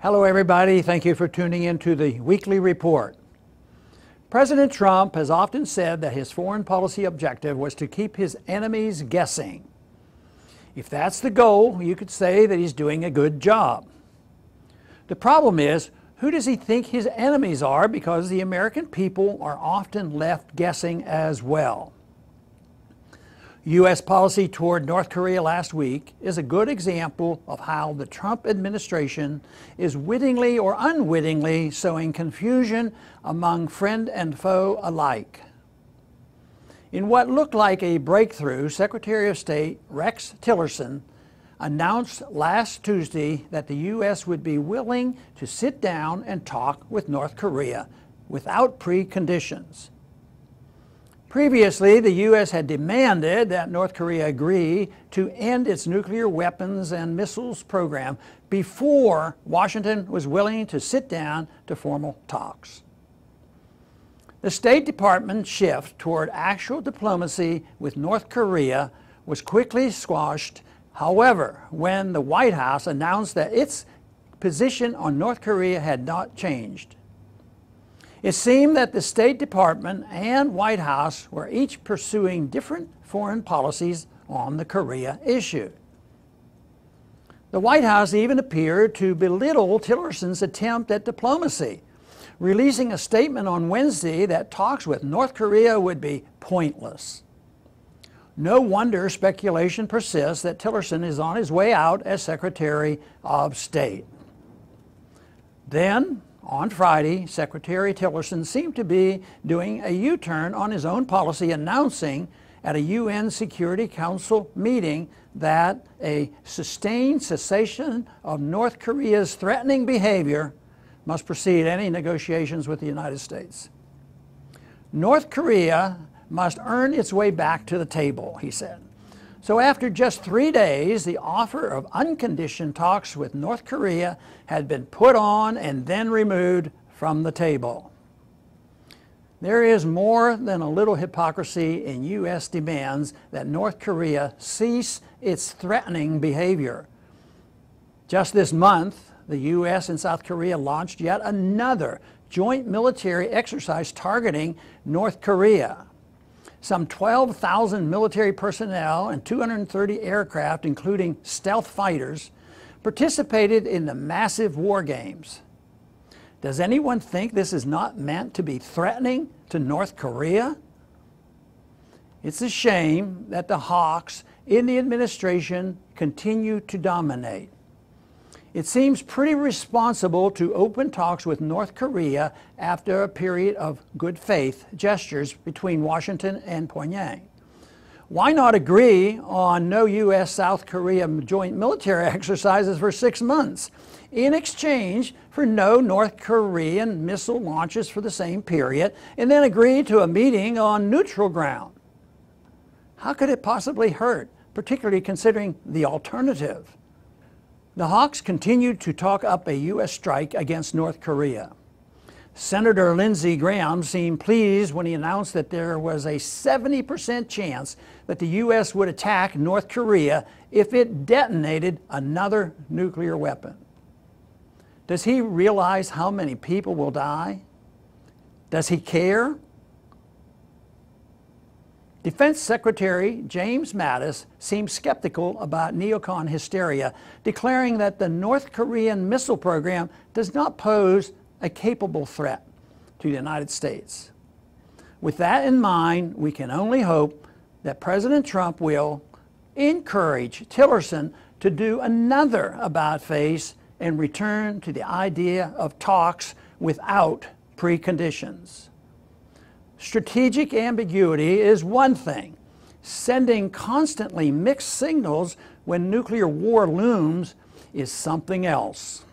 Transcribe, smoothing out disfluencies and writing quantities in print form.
Hello everybody, thank you for tuning in to the weekly report. President Trump has often said that his foreign policy objective was to keep his enemies guessing. If that's the goal, you could say that he's doing a good job. The problem is, who does he think his enemies are, because the American people are often left guessing as well. U.S. policy toward North Korea last week is a good example of how the Trump administration is wittingly or unwittingly sowing confusion among friend and foe alike. In what looked like a breakthrough, Secretary of State Rex Tillerson announced last Tuesday that the U.S. would be willing to sit down and talk with North Korea without preconditions. Previously, the U.S. had demanded that North Korea agree to end its nuclear weapons and missiles program before Washington was willing to sit down to formal talks. The State Department's shift toward actual diplomacy with North Korea was quickly squashed, however, when the White House announced that its position on North Korea had not changed. It seemed that the State Department and White House were each pursuing different foreign policies on the Korea issue. The White House even appeared to belittle Tillerson's attempt at diplomacy, releasing a statement on Wednesday that talks with North Korea would be pointless. No wonder speculation persists that Tillerson is on his way out as Secretary of State. Then, on Friday, Secretary Tillerson seemed to be doing a U-turn on his own policy, announcing at a UN Security Council meeting that a sustained cessation of North Korea's threatening behavior must precede any negotiations with the United States. North Korea must earn its way back to the table, he said. So after just 3 days, the offer of unconditioned talks with North Korea had been put on and then removed from the table. There is more than a little hypocrisy in U.S. demands that North Korea cease its threatening behavior. Just this month, the U.S. and South Korea launched yet another joint military exercise targeting North Korea. Some 12,000 military personnel and 230 aircraft, including stealth fighters, participated in the massive war games. Does anyone think this is not meant to be threatening to North Korea? It's a shame that the hawks in the administration continue to dominate. It seems pretty responsible to open talks with North Korea after a period of good faith gestures between Washington and Pyongyang. Why not agree on no U.S.-South Korea joint military exercises for 6 months in exchange for no North Korean missile launches for the same period, and then agree to a meeting on neutral ground? How could it possibly hurt, particularly considering the alternative? The hawks continued to talk up a U.S. strike against North Korea. Senator Lindsey Graham seemed pleased when he announced that there was a 70% chance that the U.S. would attack North Korea if it detonated another nuclear weapon. Does he realize how many people will die? Does he care? Defense Secretary James Mattis seemed skeptical about neocon hysteria, declaring that the North Korean missile program does not pose a capable threat to the United States. With that in mind, we can only hope that President Trump will encourage Tillerson to do another about-face and return to the idea of talks without preconditions. Strategic ambiguity is one thing. Sending constantly mixed signals when nuclear war looms is something else.